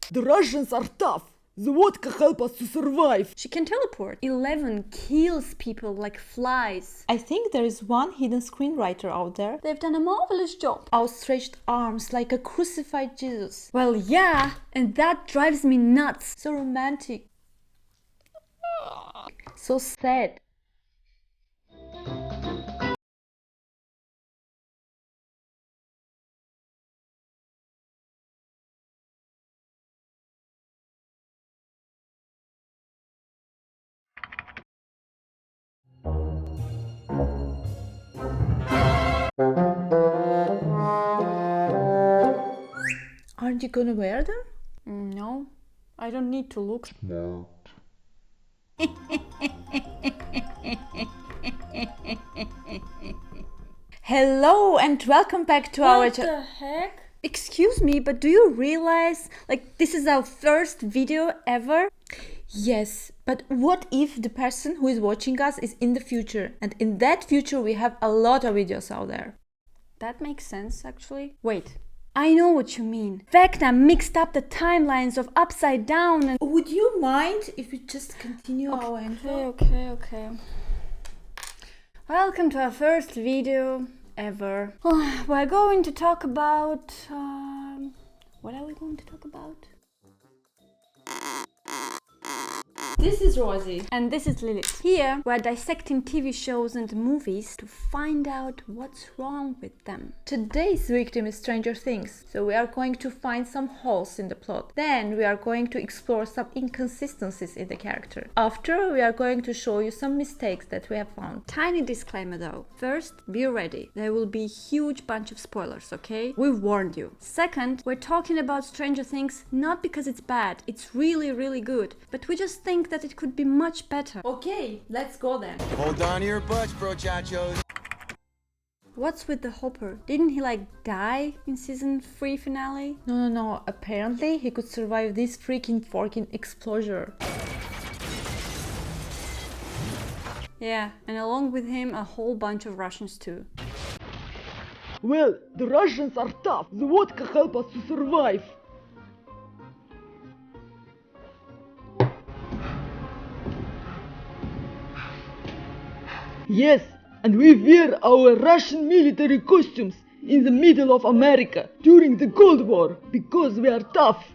The Russians are tough. The vodka help us to survive. She can teleport. 11 kills people like flies. I think there is one hidden screenwriter out there. They've done a marvelous job. Outstretched arms like a crucified Jesus. Well, yeah, and that drives me nuts. So romantic. So sad. Aren't you gonna wear them? No, I don't need to look smart. Hello and welcome back to our What the heck? Excuse me, but do you realize, like, this is our first video ever? Yes, but what if the person who is watching us is in the future, and in that future we have a lot of videos out there? That makes sense, actually. Wait, I know what you mean. Vecna mixed up the timelines of Upside Down and... Would you mind if we just continue our intro? Okay. Welcome to our first video ever. We're going to talk about... what are we going to talk about? This is Rosie. And this is Lilith. Here, we're dissecting TV shows and movies to find out what's wrong with them. Today's victim is Stranger Things, so we are going to find some holes in the plot. Then we are going to explore some inconsistencies in the character. After, we are going to show you some mistakes that we have found. Tiny disclaimer though. First, be ready. There will be a huge bunch of spoilers, okay? We warned you. Second, we're talking about Stranger Things not because it's bad. It's really, really good. But we just think that it could be much better. Okay, let's go then. Hold on to your butts, brochachos. What's with the Hopper? Didn't he like die in season 3 finale? No. Apparently he could survive this freaking explosion. Yeah, and along with him a whole bunch of Russians too. Well, the Russians are tough. The vodka help us to survive. Yes, and we wear our Russian military costumes in the middle of America during the Cold War because we are tough.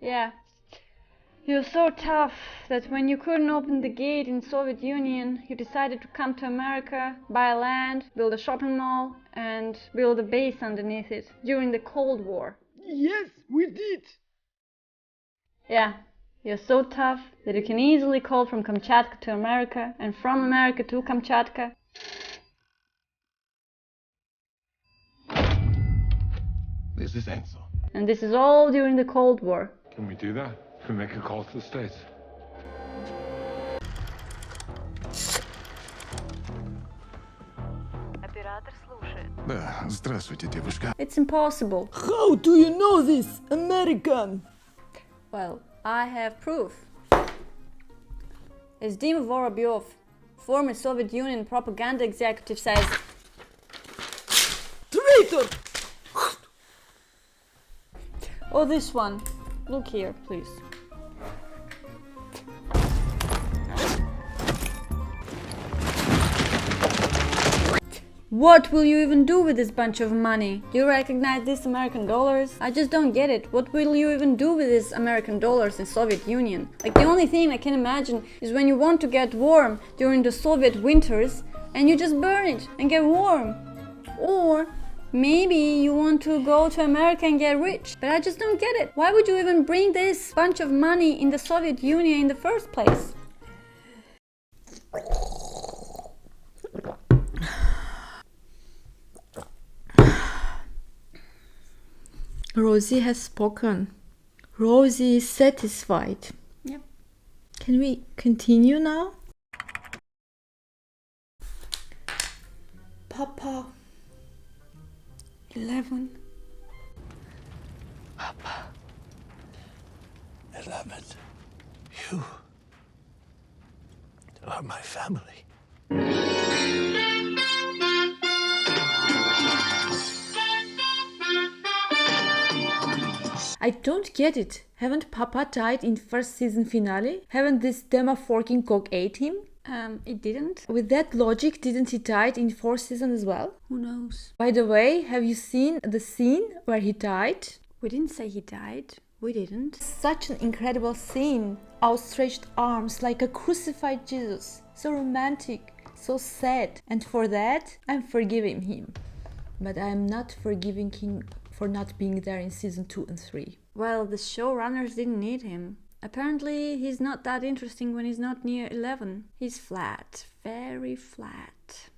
Yeah. You're so tough that when you couldn't open the gate in Soviet Union, you decided to come to America, buy land, build a shopping mall, and build a base underneath it during the Cold War. Yes, we did. Yeah, you're so tough that you can easily call from Kamchatka to America and from America to Kamchatka. This is Enzo. And this is all during the Cold War. Can we do that? Can we make a call to the States? Да, здравствуйте, девушка. It's impossible. How do you know this, American? Well, I have proof. As Dima Vorobyov, former Soviet Union propaganda executive, says, Traitor! oh, this one. Look here, please. What will you even do with this bunch of money? Do you recognize these American dollars? I just don't get it. What will you even do with these American dollars in Soviet Union? Like, the only thing I can imagine is when you want to get warm during the Soviet winters and you just burn it and get warm. Or maybe you want to go to America and get rich. But I just don't get it. Why would you even bring this bunch of money in the Soviet Union in the first place? Rosie has spoken. Rosie is satisfied. Yep. Can we continue now? Papa. 11. Papa. 11. Phew. are my family. I don't get it. Haven't Papa died in first season finale? Haven't this dema-forking cock ate him? It didn't. With that logic, didn't he died in fourth season as well? Who knows? By the way, have you seen the scene where he died? We didn't say he died. We didn't. Such an incredible scene. Outstretched arms like a crucified Jesus. So romantic, so sad. And for that, I'm forgiving him. But I'm not forgiving him for not being there in season 2 and 3. Well, the showrunners didn't need him. Apparently, he's not that interesting when he's not near 11. He's flat. Very flat.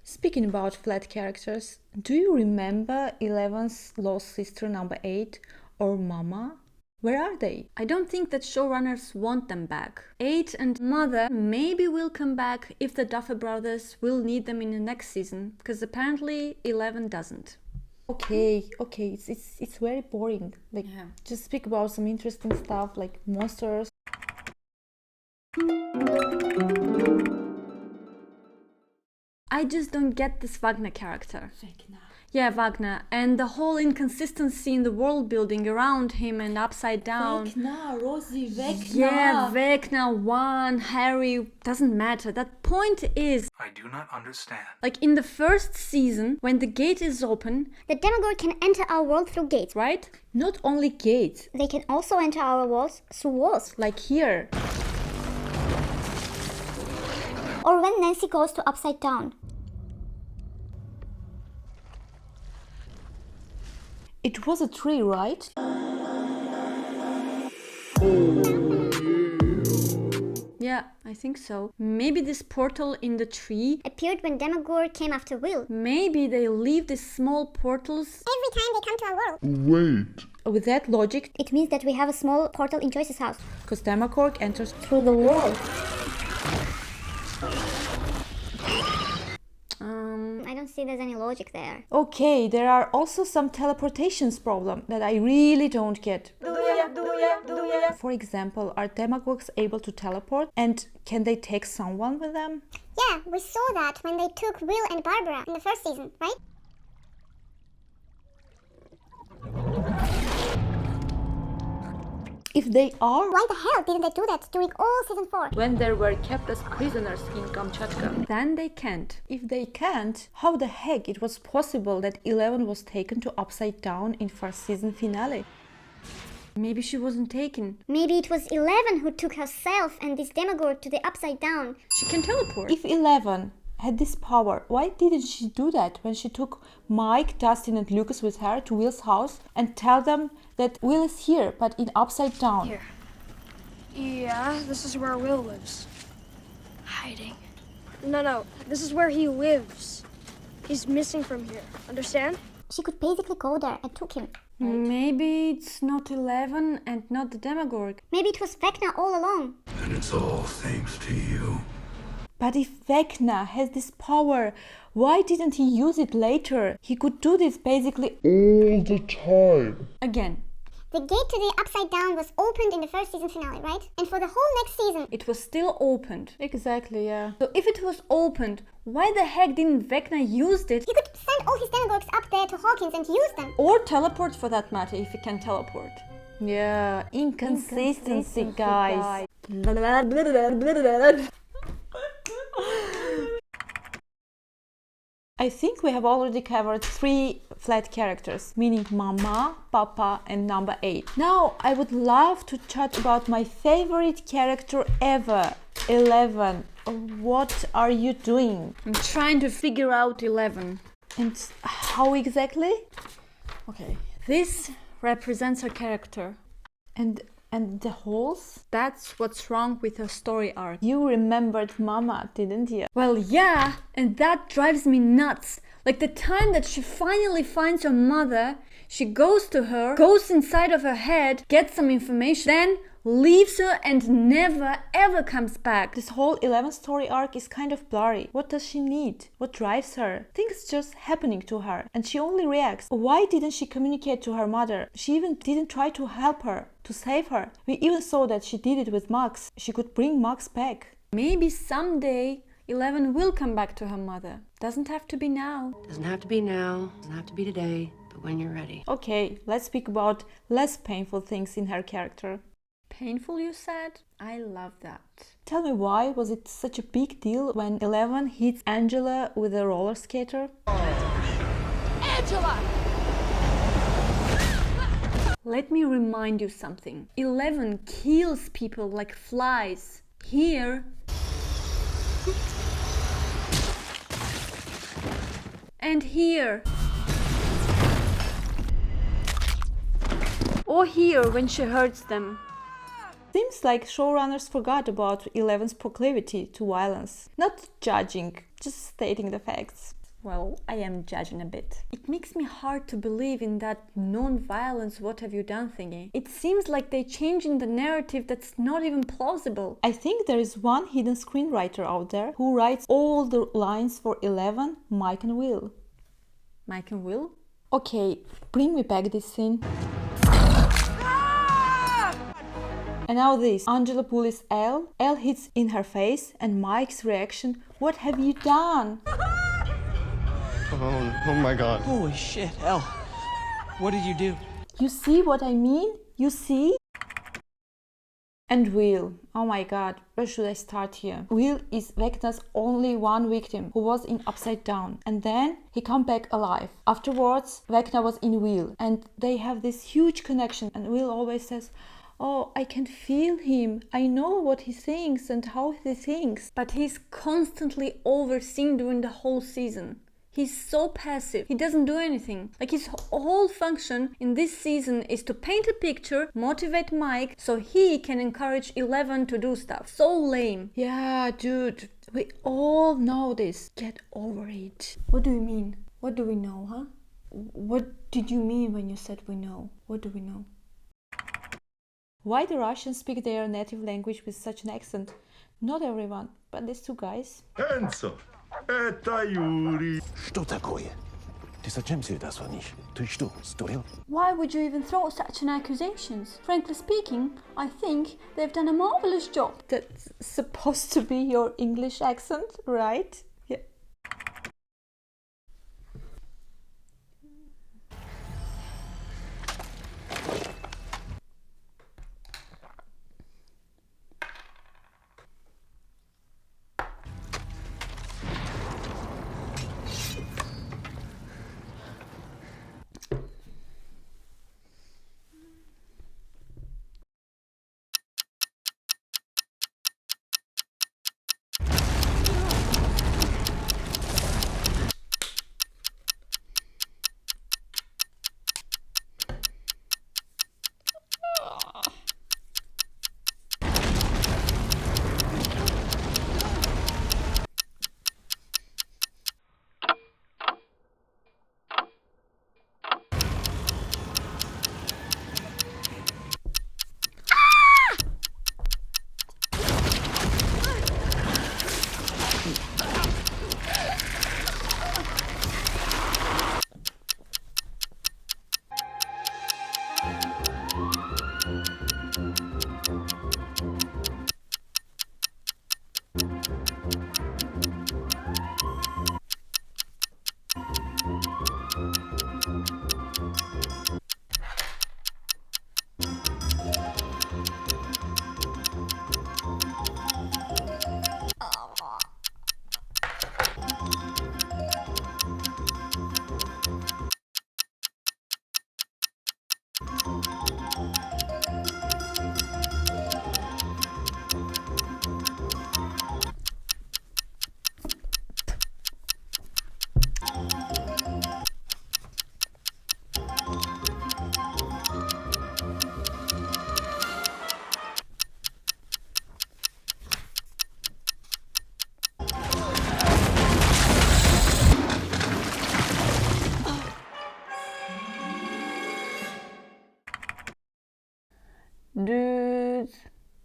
Speaking about flat characters, do you remember 11's lost sister number 8 or Mama? Where are they? I don't think that showrunners want them back. 8 and Mother maybe will come back if the Duffer Brothers will need them in the next season, because apparently 11 doesn't. Okay, it's very boring. Like, Yeah. just speak about some interesting stuff like monsters. I just don't get this Vecna character. Vecna. Yeah, Vecna. And the whole inconsistency in the world building around him and upside down. Vecna, Rosie, Vecna. Yeah, Vecna, Juan, Harry, doesn't matter. That point is, I do not understand. like in the first season, when the gate is open, The Demogorgon can enter our world through gates. right? Not only gates, They can also enter our walls through walls. like here. Or when Nancy goes to upside down. It was a tree, right? Yeah, I think so. Maybe this portal in the tree, Appeared when Demogorgon came after Will. maybe they leave these small portals. Every time they come to our world. With that logic, It means that we have a small portal in Joyce's house. because Demogorgon enters Through the wall. I don't see there's any logic there. Okay, there are also some teleportations problem that I really don't get. For example, are demagogues able to teleport, and can they take someone with them? Yeah, we saw that when they took Will and Barbara in the first season, right? If they are, Why the hell didn't they do that during all season 4? when they were kept as prisoners in Kamchatka. Then they can't. If they can't, how the heck it was possible that 11 was taken to upside down in first season finale? Maybe she wasn't taken. Maybe it was 11 who took herself and this Demogorgon to the upside down. She can teleport. If 11 had this power, why didn't she do that when she took Mike, Dustin and Lucas with her to Will's house and tell them that Will is here but in upside down? Here. Yeah, this is where Will lives. Hiding. No, this is where he lives. He's missing from here. Understand? She could basically go there and took him. Maybe it's not 11 and not the Demogorgon. Maybe it was Vecna all along. And it's all thanks to you. But if Vecna has this power, why didn't he use it later? He could do this basically All the time. Again, The gate to the upside down was opened in the first season finale, right? And for the whole next season, it was still opened. exactly, yeah. So if it was opened, why the heck didn't Vecna use it? he could send all his Demogorgs up there to Hawkins and use them. Or teleport for that matter, if he can teleport. Yeah, inconsistency, guys. I think we have already covered 3 flat characters, meaning Mama, Papa and number 8. Now I would love to chat about my favorite character ever, 11. What are you doing? I'm trying to figure out 11. And how exactly? Okay, this represents her character. And the holes? That's what's wrong with her story arc. You remembered Mama, didn't you? Well, yeah, and that drives me nuts. Like the time that she finally finds her mother, she goes to her, goes inside of her head, gets some information, then leaves her and never ever comes back. This whole 11 story arc is kind of blurry. What does she need? What drives her? Things just happening to her and she only reacts. Why didn't she communicate to her mother? She even didn't try to help her, to save her. We even saw that she did it with Max. She could bring Max back. Maybe someday 11 will come back to her mother. Doesn't have to be now. Doesn't have to be now, doesn't have to be today, but when you're ready. Okay, let's speak about less painful things in her character. Painful, you said? I love that. Tell me, why was it such a big deal when 11 hits Angela with a roller skater? Angela! Let me remind you something. 11 kills people like flies. Here... and here. Or here when she hurts them. Seems like showrunners forgot about 11's proclivity to violence. Not judging, just stating the facts. Well, I am judging a bit. It makes me hard to believe in that non-violence what have you done thingy. It seems like they changing the narrative that's not even plausible. I think there is one hidden screenwriter out there who writes all the lines for 11, Mike and Will. Mike and Will? Okay, bring me back this scene. And now this, Angela bullies Elle, Elle hits in her face, and Mike's reaction, what have you done? Oh my god. Holy shit, Elle. What did you do? You see what I mean? You see? And Will. Oh my god, where should I start here? Will is Vecna's only one victim who was in Upside Down. And then he come back alive. Afterwards, Vecna was in Will. And they have this huge connection. And Will always says, oh, I can feel him. I know what he thinks and how he thinks. But he's constantly overseen during the whole season. He's so passive. He doesn't do anything. Like his whole function in this season is to paint a picture, motivate Mike, so he can encourage 11 to do stuff. So lame. Yeah, dude. We all know this. Get over it. What do you mean? What do we know, huh? What did you mean when you said we know? What do we know? Why do Russians speak their native language with such an accent? Not everyone, but these two guys. Энцо, это Юрий. Что такое? Ты зачем сюда звонишь? Ты что, сдурел? Why would you even throw such an accusations? Frankly speaking, I think they've done a marvelous job. That's supposed to be your English accent, right? Yeah.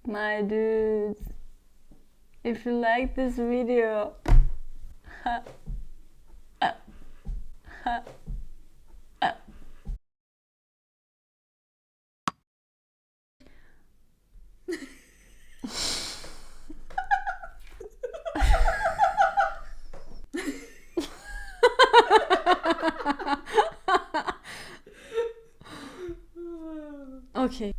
my dudes, if you like this video, okay.